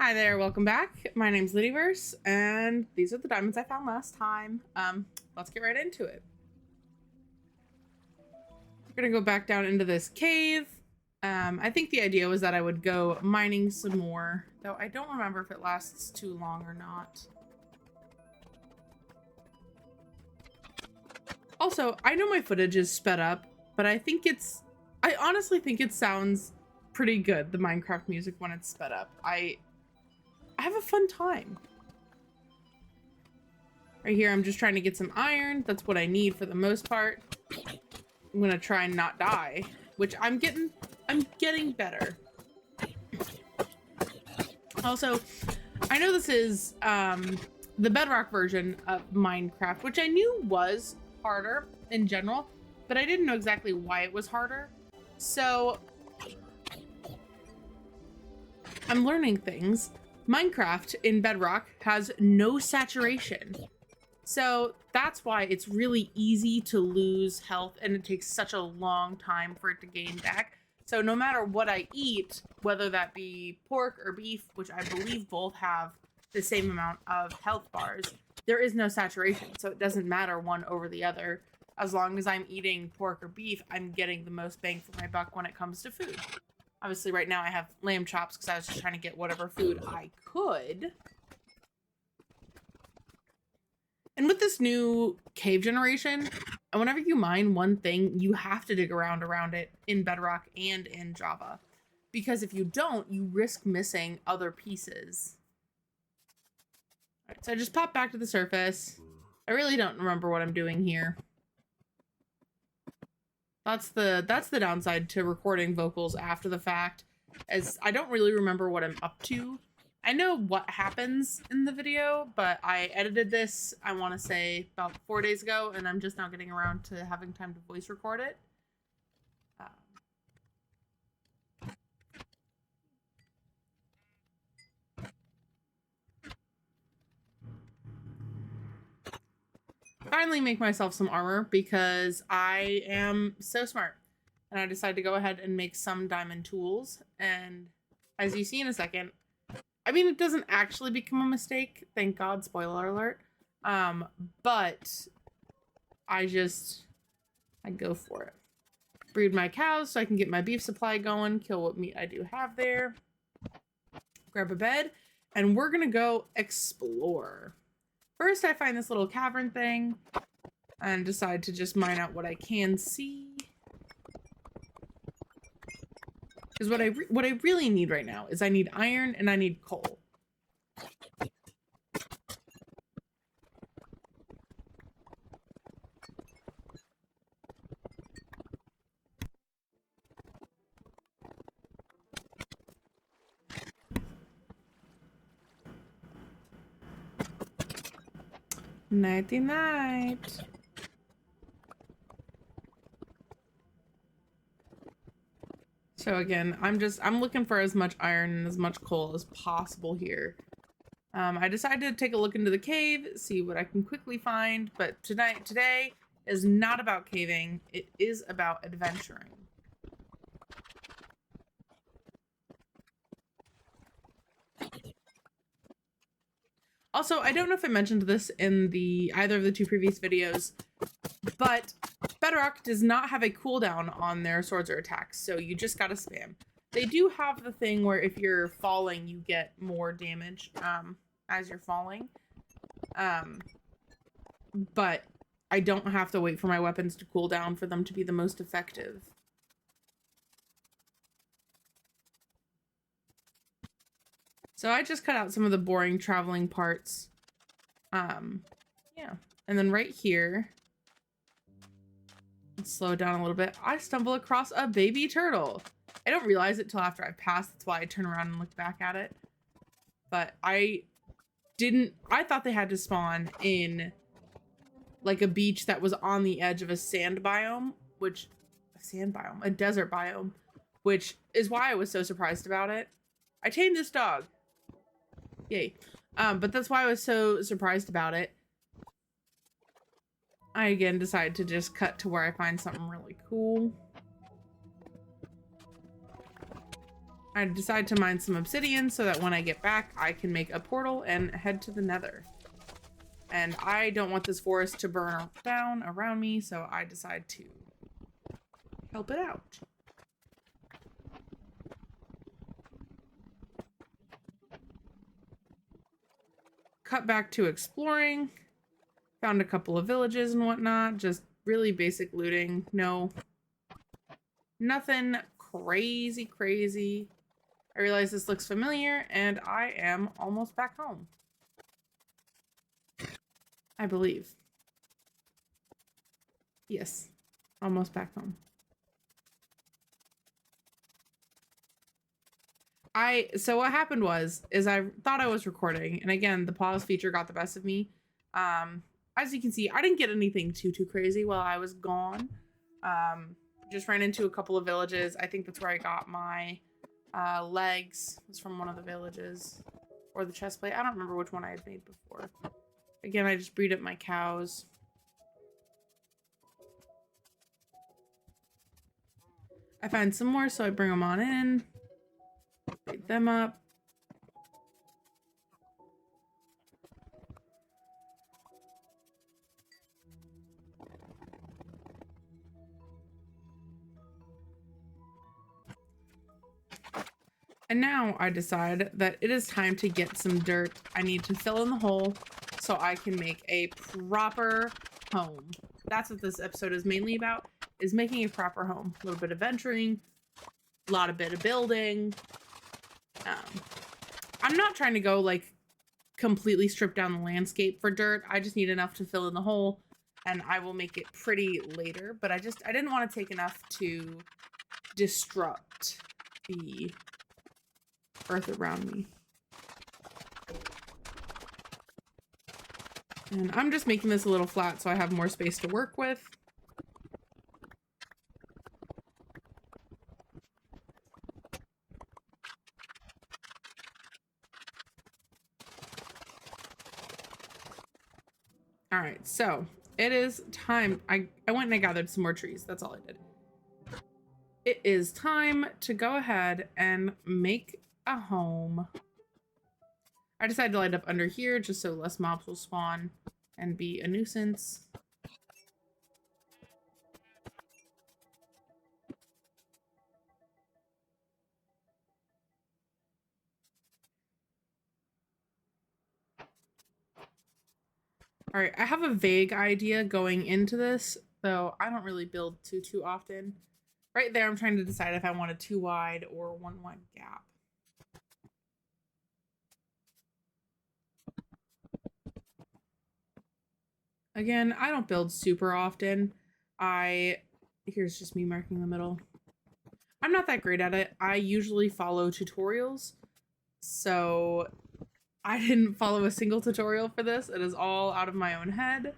Hi there, welcome back. My name's Lydiverse, and these are the diamonds I found last time. Let's get right into it. We're gonna go back down into this cave. I think the idea was that I would go mining some more, though I don't remember if it lasts too long or not. Also, I know my footage is sped up, but I honestly think it sounds pretty good, the Minecraft music when it's sped up. I have a fun time. Right here, I'm just trying to get some iron. That's what I need for the most part. I'm gonna try and not die, which I'm getting better. Also, I know this is the Bedrock version of Minecraft, which I knew was harder in general, but I didn't know exactly why it was harder. So I'm learning things. Minecraft in Bedrock has no saturation. So that's why it's really easy to lose health and it takes such a long time for it to gain back. So no matter what I eat, whether that be pork or beef, which I believe both have the same amount of health bars, there is no saturation. So it doesn't matter one over the other. As long as I'm eating pork or beef, I'm getting the most bang for my buck when it comes to food. Obviously, right now I have lamb chops because I was just trying to get whatever food I could. And with this new cave generation, whenever you mine one thing, you have to dig around it in Bedrock and in Java. Because if you don't, you risk missing other pieces. All right, so I just popped back to the surface. I really don't remember what I'm doing here. That's the downside to recording vocals after the fact, as I don't really remember what I'm up to. I know what happens in the video, but I edited this, I want to say, about 4 days ago, and I'm just now getting around to having time to voice record it. Finally make myself some armor because I am so smart. And I decided to go ahead and make some diamond tools. And as you see in a second, I mean, it doesn't actually become a mistake. Thank God, spoiler alert. But I go for it. Breed my cows so I can get my beef supply going, kill what meat I do have there. Grab a bed, and we're gonna go explore. First, I find this little cavern thing and decide to just mine out what I can see. Because what I really need right now is I need iron and I need coal. Nighty night. So again, I'm looking for as much iron and as much coal as possible here. I decided to take a look into the cave, see what I can quickly find, but today is not about caving, it is about adventuring. Also, I don't know if I mentioned this in either of the two previous videos, but Bedrock does not have a cooldown on their swords or attacks, so you just gotta spam. They do have the thing where if you're falling, you get more damage as you're falling. But I don't have to wait for my weapons to cool down for them to be the most effective. So I just cut out some of the boring traveling parts. Yeah. And then right here, let's slow it down a little bit. I stumble across a baby turtle. I don't realize it till after I've passed. That's why I turn around and look back at it. But I thought they had to spawn in like a beach that was on the edge of a sand biome, a desert biome, which is why I was so surprised about it. I tamed this dog. Yay. But that's why I was so surprised about it. I again decided to just cut to where I find something really cool. I decide to mine some obsidian so that when I get back, I can make a portal and head to the nether. And I don't want this forest to burn down around me, so I decide to help it out. Cut back to exploring. Found a couple of villages and whatnot. Just really basic looting. No, nothing crazy. I realize this looks familiar, and I am almost back home. I believe. Yes, almost back home. So what happened is I thought I was recording, and again, the pause feature got the best of me. As you can see, I didn't get anything too crazy while I was gone. Just ran into a couple of villages. I think that's where I got my legs. It was from one of the villages, or the chest plate. I don't remember which one I had made before. Again, I just breed up my cows. I find some more, so I bring them on in. Breed them up. And now I decide that it is time to get some dirt. I need to fill in the hole so I can make a proper home. That's what this episode is mainly about, is making a proper home. A little bit of venturing, a lot of bit of building. I'm not trying to go like completely strip down the landscape for dirt. I just need enough to fill in the hole, and I will make it pretty later. But I didn't want to take enough to disrupt the earth around me. And I'm just making this a little flat so I have more space to work with. All right, so it is time. I went and I gathered some more trees. That's all I did. It is time to go ahead and make a home. I decided to light up under here just so less mobs will spawn and be a nuisance. All right, I have a vague idea going into this, though I don't really build too often. Right there, I'm trying to decide if I want a 2 wide or 1 wide gap. Again, I don't build super often. Here's just me marking the middle. I'm not that great at it. I usually follow tutorials, so I didn't follow a single tutorial for this. It is all out of my own head,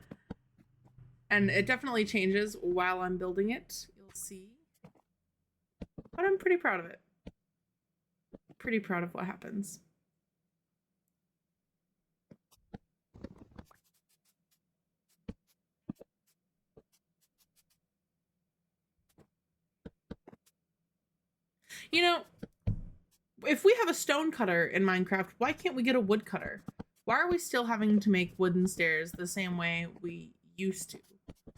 and it definitely changes while I'm building it. You'll see, but I'm pretty proud of it. Pretty proud of what happens. You know, if we have a stone cutter in Minecraft, why can't we get a wood cutter? Why are we still having to make wooden stairs the same way we used to?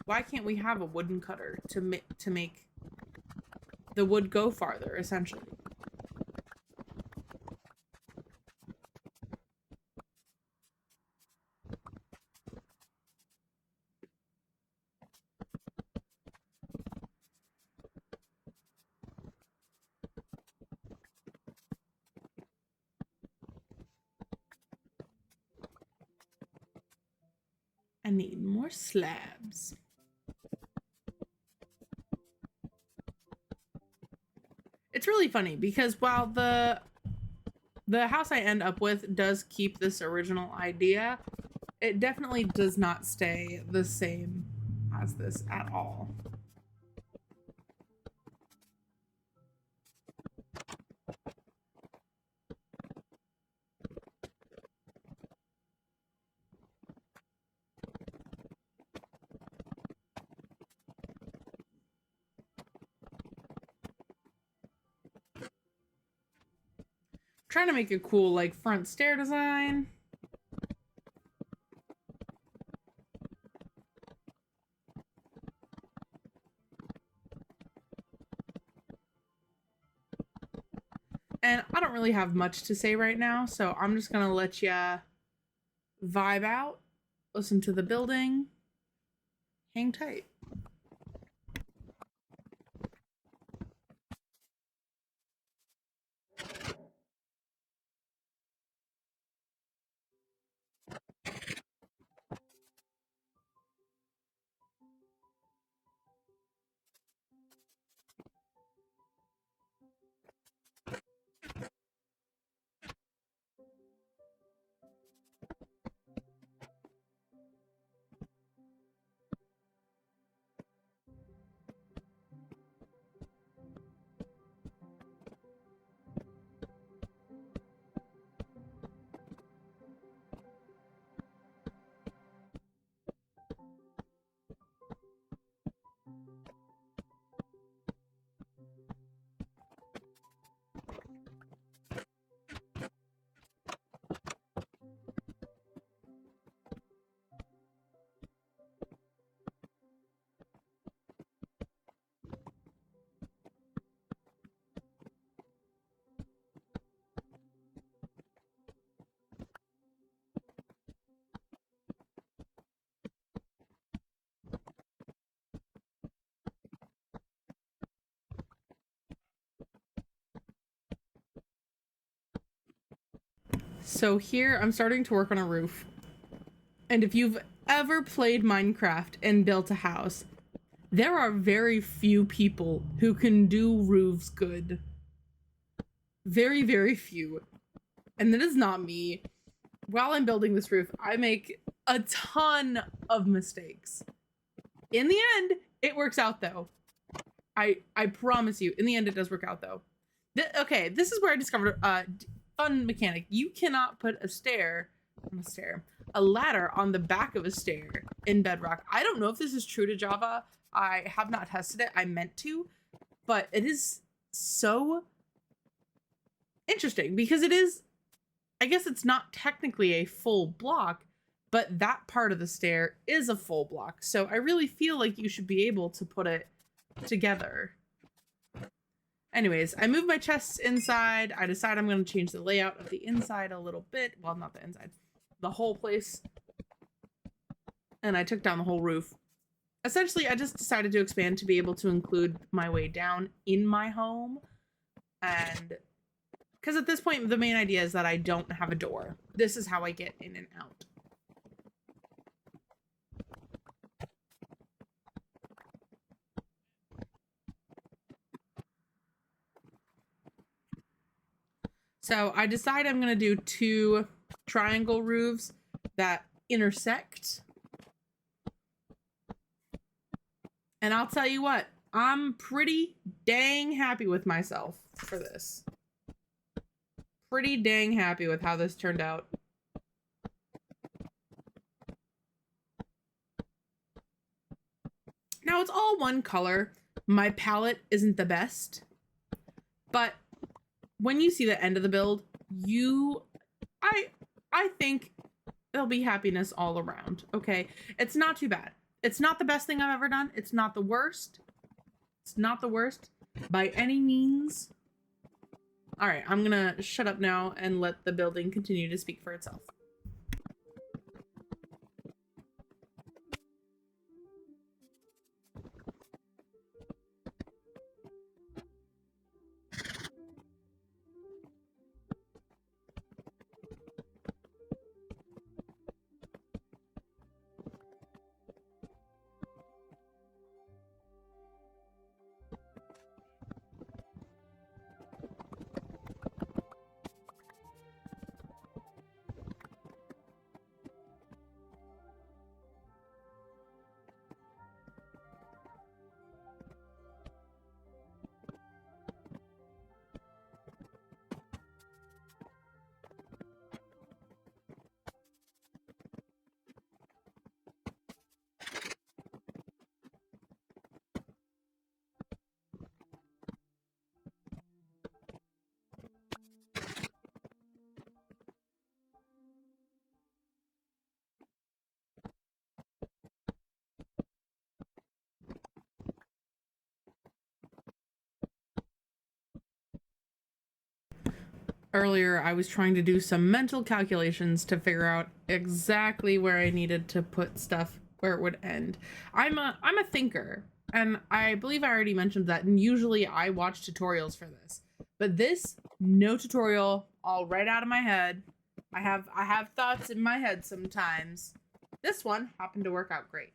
Why can't we have a wooden cutter to make the wood go farther, essentially? I need more slabs. It's really funny because while the house I end up with does keep this original idea, it definitely does not stay the same as this at all. trying to make a cool like front stair design. And I don't really have much to say right now, so I'm just gonna let ya vibe out, listen to the building, hang tight. So here I'm starting to work on a roof. And if you've ever played Minecraft and built a house, there are very few people who can do roofs good. Very, very few. And that is not me. While I'm building this roof, I make a ton of mistakes. In the end, it works out though. I promise you, in the end it does work out though. Okay, this is where I discovered a fun mechanic. You cannot put a ladder on the back of a stair in Bedrock. I don't know if this is true to Java. I have not tested it. I meant to, but it is so interesting because it is, I guess it's not technically a full block, but that part of the stair is a full block. So I really feel like you should be able to put it together. Anyways, I moved my chests inside. I decide I'm going to change the layout of the inside a little bit. Well, not the inside, the whole place. And I took down the whole roof. Essentially, I just decided to expand to be able to include my way down in my home. And because at this point, the main idea is that I don't have a door. This is how I get in and out. So I decide I'm going to do 2 triangle roofs that intersect. And I'll tell you what, I'm pretty dang happy with myself for this. Pretty dang happy with how this turned out. Now it's all one color. My palette isn't the best, but when you see the end of the build, I think there'll be happiness all around. Okay, it's not too bad. It's not the best thing I've ever done. It's not the worst. It's not the worst by any means. All right, I'm gonna shut up now and let the building continue to speak for itself. Earlier, I was trying to do some mental calculations to figure out exactly where I needed to put stuff where it would end. I'm a thinker, and I believe I already mentioned that, and usually I watch tutorials for this. But this, no tutorial, all right out of my head. I have thoughts in my head sometimes. This one happened to work out great.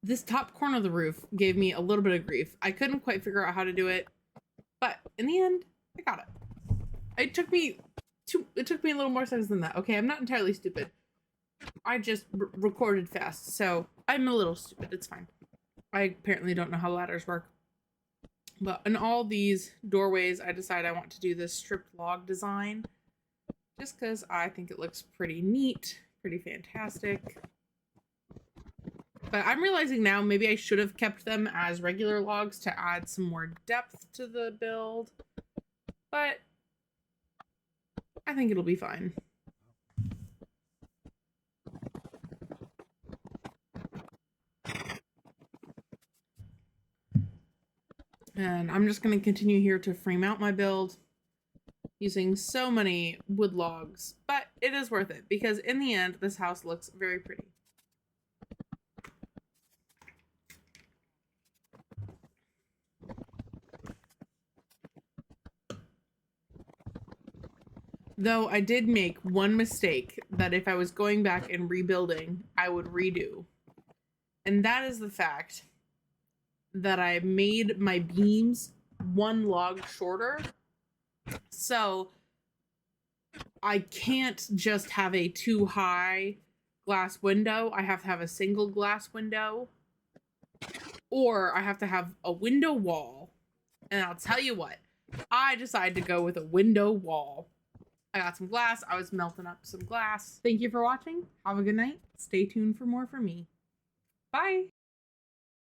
This top corner of the roof gave me a little bit of grief. I couldn't quite figure out how to do it, but in the end, I got it. It took me a little more seconds than that. Okay, I'm not entirely stupid. I just recorded fast, so I'm a little stupid. It's fine. I apparently don't know how ladders work. But in all these doorways, I decide I want to do this stripped log design just because I think it looks pretty neat, pretty fantastic. But I'm realizing now maybe I should have kept them as regular logs to add some more depth to the build. But I think it'll be fine. And I'm just going to continue here to frame out my build using so many wood logs. But it is worth it because in the end, this house looks very pretty. Though I did make one mistake that if I was going back and rebuilding, I would redo. And that is the fact that I made my beams one log shorter. So I can't just have a too high glass window. I have to have a single glass window. Or I have to have a window wall. And I'll tell you what, I decided to go with a window wall. I got some glass. I was melting up some glass. Thank you for watching. Have a good night. Stay tuned for more from me. Bye.